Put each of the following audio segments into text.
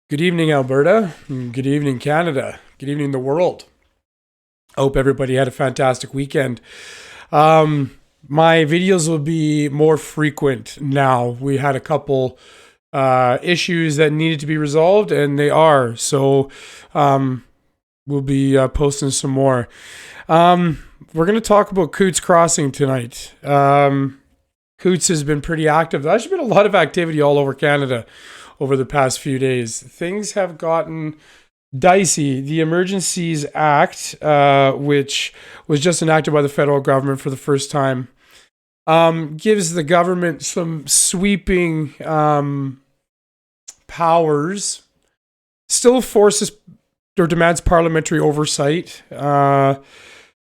Good evening, Alberta. Good evening, Canada. Good evening, the world. I hope everybody had a fantastic weekend. My videos will be more frequent now. We had a couple issues that needed to be resolved, and they are. So we'll be posting some more. We're going to talk about Coutts Crossing tonight. Coutts has been pretty active. There's actually been a lot of activity all over Canada over the past few days. Things have gotten dicey. The Emergencies Act, which was just enacted by the federal government for the first time, gives the government some sweeping powers, still forces or demands parliamentary oversight. And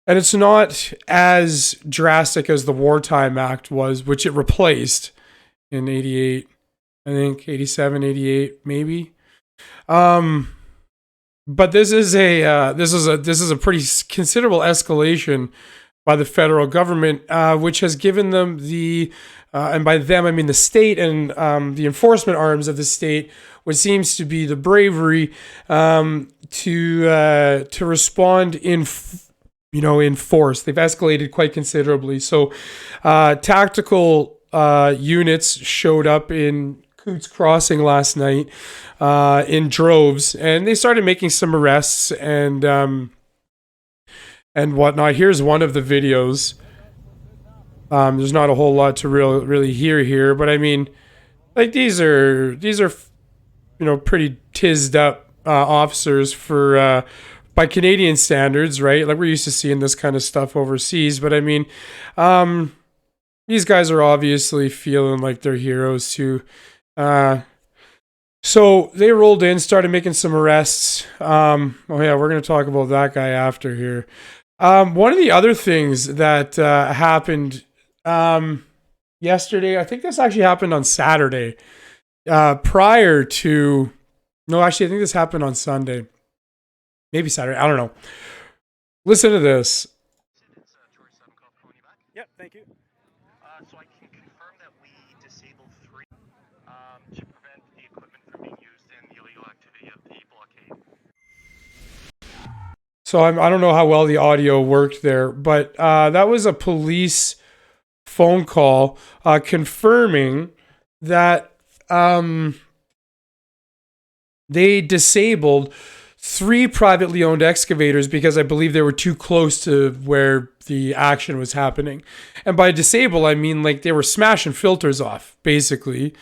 it's not as drastic as the Wartime Act was, which it replaced in 88. I think 87, 88, maybe. But this is a pretty considerable escalation by the federal government, which has given them and by them I mean the state and the enforcement arms of the state, what seems to be the bravery to respond in force. They've escalated quite considerably. So tactical units showed up in Coutts Crossing last night in droves, and they started making some arrests and whatnot. Here's one of the videos. There's not a whole lot to really hear here, but I mean, like these are pretty tizzed up officers for by Canadian standards, right? Like we're used to seeing this kind of stuff overseas, but I mean, these guys are obviously feeling like they're heroes too. So they rolled in, started making some arrests. Oh yeah, we're going to talk about that guy after here. One of the other things that happened yesterday, I think this actually happened on Saturday, prior to, no, actually, I think this happened on Sunday. Maybe Saturday, I don't know. Listen to this. Yep, thank you. So I can confirm that we disabled three to prevent the equipment from being used in the illegal activity of the blockade. So I don't know how well the audio worked there, but that was a police phone call confirming that they disabled three privately owned excavators because I believe they were too close to where the action was happening. And by disable, I mean like they were smashing filters off, basically,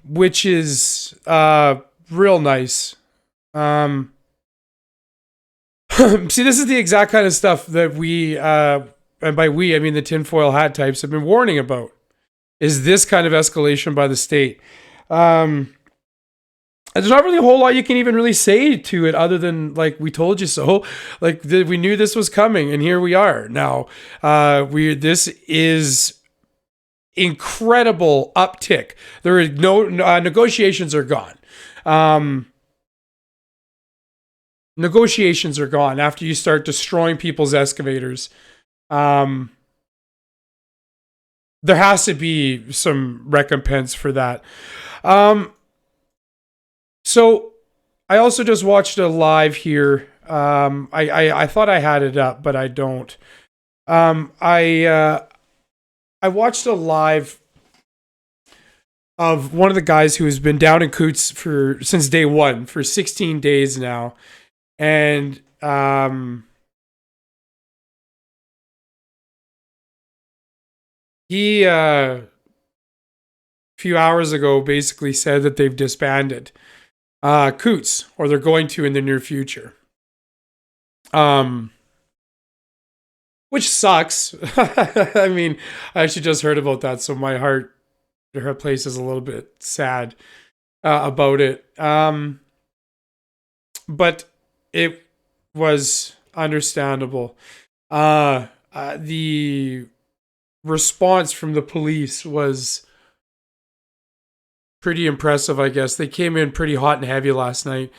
which is real nice. See, this is the exact kind of stuff that we, and by we, I mean the tinfoil hat types, have been warning about, is this kind of escalation by the state. There's not really a whole lot you can even really say to it other than like we told you so. Like we knew this was coming, and here we are now. This is incredible uptick. There is no negotiations are gone. Negotiations are gone after you start destroying people's excavators. There has to be some recompense for that. So I also just watched a live here. I thought I had it up, but I don't. I watched a live of one of the guys who has been down in Coutts since day one for 16 days now, and he a few hours ago basically said that they've disbanded Coutts, or they're going to in the near future. Which sucks. I mean, I actually just heard about that, so my heart, her place is a little bit sad about it. But it was understandable. The response from the police was pretty impressive, I guess. They came in pretty hot and heavy last night.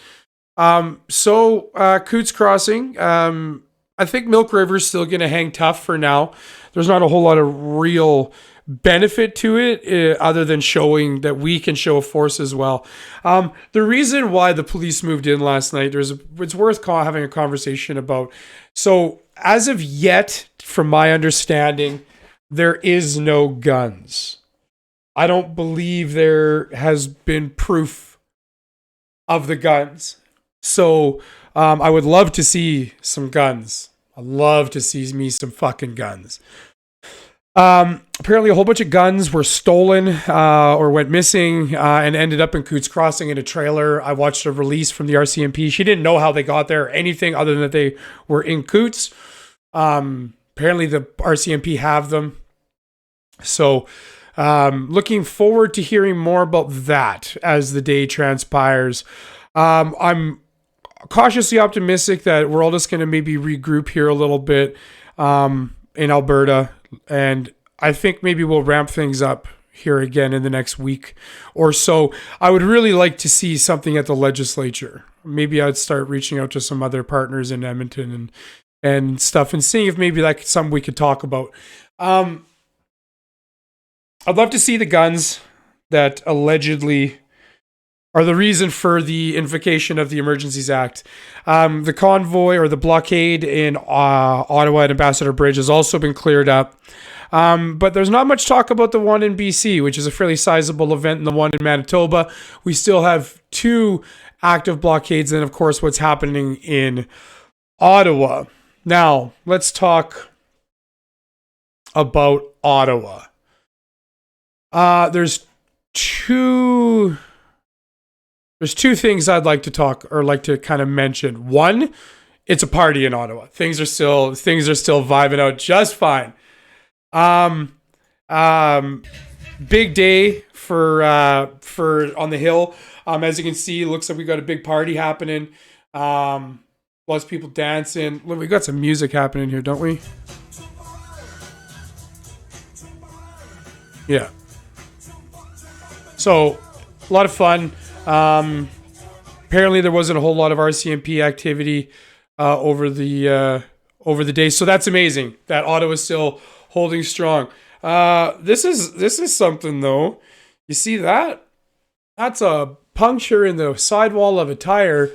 Coutts Crossing, I think Milk River's still going to hang tough for now. There's not a whole lot of real benefit to it other than showing that we can show force as well. The reason why the police moved in last night, it's worth having a conversation about. So as of yet, from my understanding, there is no guns. I don't believe there has been proof of the guns. So I would love to see some guns. I'd love to see me some fucking guns. Apparently a whole bunch of guns were stolen or went missing and ended up in Coutts Crossing in a trailer. I watched a release from the RCMP. She didn't know how they got there or anything other than that they were in Coutts. Apparently the RCMP have them. So looking forward to hearing more about that as the day transpires. I'm cautiously optimistic that we're all just going to maybe regroup here a little bit in Alberta, and I think maybe we'll ramp things up here again in the next week or so. I would really like to see something at the legislature. Maybe I'd start reaching out to some other partners in Edmonton and stuff and seeing if maybe like something we could talk about. I'd love to see the guns that allegedly are the reason for the invocation of the Emergencies Act. The convoy or the blockade in Ottawa at Ambassador Bridge has also been cleared up. But there's not much talk about the one in BC, which is a fairly sizable event, and the one in Manitoba. We still have 2 active blockades, and of course what's happening in Ottawa. Now, let's talk about Ottawa. There's two things I'd like to talk or like to kind of mention. One, it's a party in Ottawa. Things are still vibing out just fine. Big day for on the hill. As you can see, it looks like we got a big party happening. Lots of people dancing. Look, we got some music happening here, don't we? Yeah. So, a lot of fun. Apparently there wasn't a whole lot of RCMP activity over the day, so that's amazing that Ottawa's still holding strong. This is something though. You see that? That's a puncture in the sidewall of a tire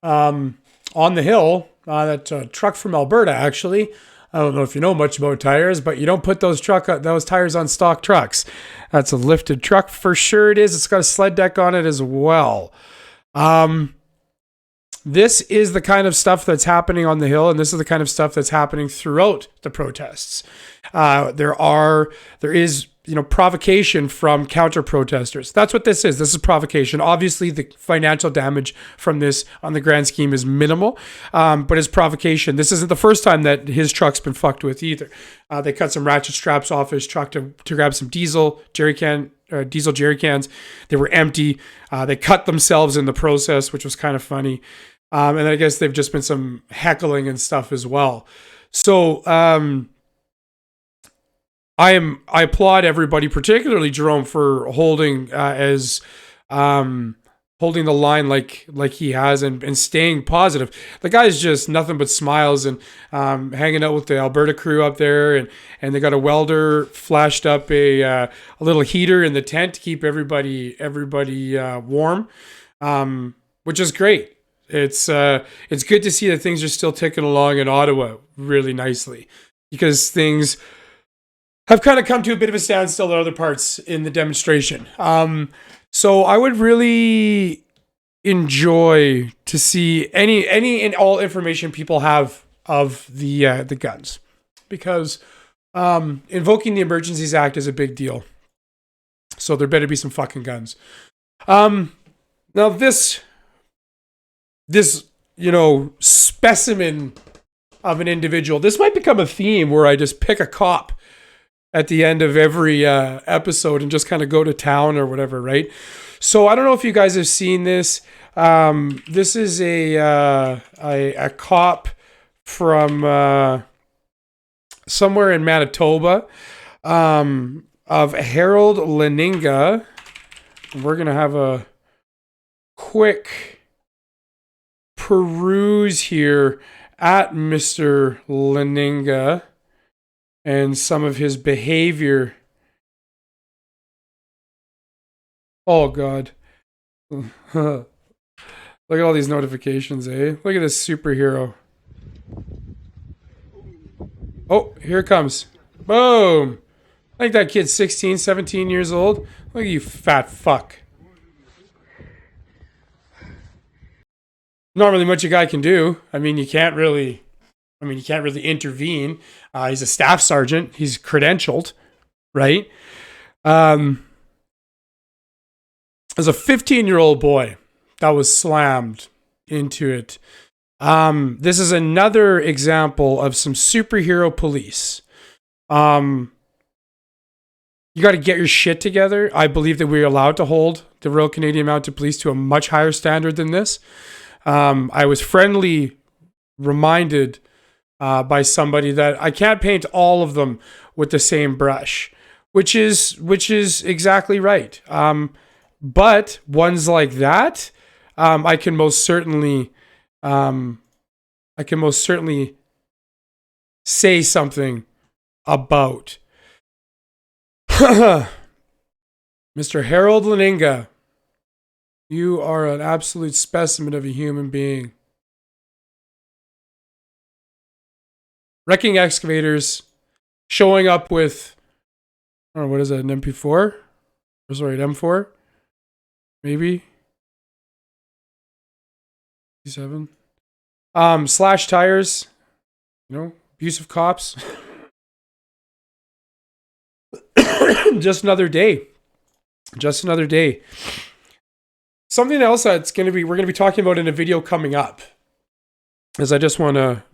on the hill. That's a truck from Alberta, actually. I don't know if you know much about tires, but you don't put those tires on stock trucks. That's a lifted truck for sure. It is. It's got a sled deck on it as well. This is the kind of stuff that's happening on the hill, and this is the kind of stuff that's happening throughout the protests. There is provocation from counter-protesters. That's what this is. This is provocation. Obviously, the financial damage from this on the grand scheme is minimal, but it's provocation. This isn't the first time that his truck's been fucked with either. They cut some ratchet straps off his truck to grab some diesel jerry cans. They were empty. They cut themselves in the process, which was kind of funny. And I guess they've just been some heckling and stuff as well. So, I applaud everybody, particularly Jerome, for holding holding the line like he has and staying positive. The guy's just nothing but smiles and hanging out with the Alberta crew up there, and they got a welder flashed up a little heater in the tent to keep everybody warm, which is great. It's good to see that things are still ticking along in Ottawa really nicely, because things have kind of come to a bit of a standstill in other parts in the demonstration. So I would really enjoy to see any and all information people have of the guns, because invoking the Emergencies Act is a big deal. So there better be some fucking guns. Now this specimen of an individual, this might become a theme where I just pick a cop at the end of every episode and just kind of go to town or whatever, right? So I don't know if you guys have seen this. This is a cop from somewhere in Manitoba, of Harold Leninga. We're going to have a quick peruse here at Mr. Leninga and some of his behavior Oh God. Look at all these notifications, eh? Look at this superhero. Oh, here it comes. Boom. I think that kid's 16, 17 years old. Look at you, fat fuck. Not really much a guy can do. I mean, you can't really intervene. He's a staff sergeant. He's credentialed, right? As a 15-year-old boy that was slammed into it. This is another example of some superhero police. You got to get your shit together. I believe that we're allowed to hold the Royal Canadian Mounted Police to a much higher standard than this. I was friendly reminded by somebody that I can't paint all of them with the same brush, which is exactly right. But ones like that, I can most certainly say something about. Mr. Harold Leninga, you are an absolute specimen of a human being. Wrecking excavators, showing up with, I don't know, what is that, an MP4? Or sorry, an M4? Maybe? 7. Slash tires, abusive cops. Just another day. Just another day. Something else that's we're going to be talking about in a video coming up, is I just want to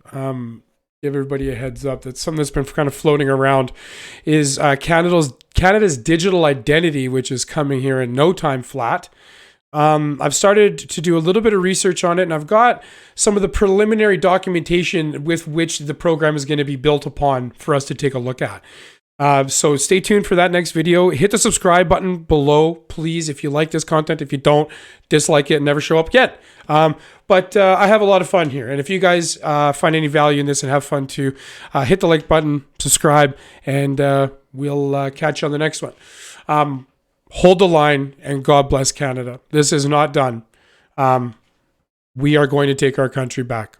give everybody a heads up that something that's been kind of floating around is Canada's digital identity, which is coming here in no time flat. I've started to do a little bit of research on it, and I've got some of the preliminary documentation with which the program is going to be built upon for us to take a look at. So stay tuned for that next video. Hit the subscribe button below, please, if you like this content. If you don't, dislike it and never show up again. But I have a lot of fun here. And if you guys find any value in this and have fun too, hit the like button, subscribe, and we'll catch you on the next one. Hold the line, and God bless Canada. This is not done. We are going to take our country back.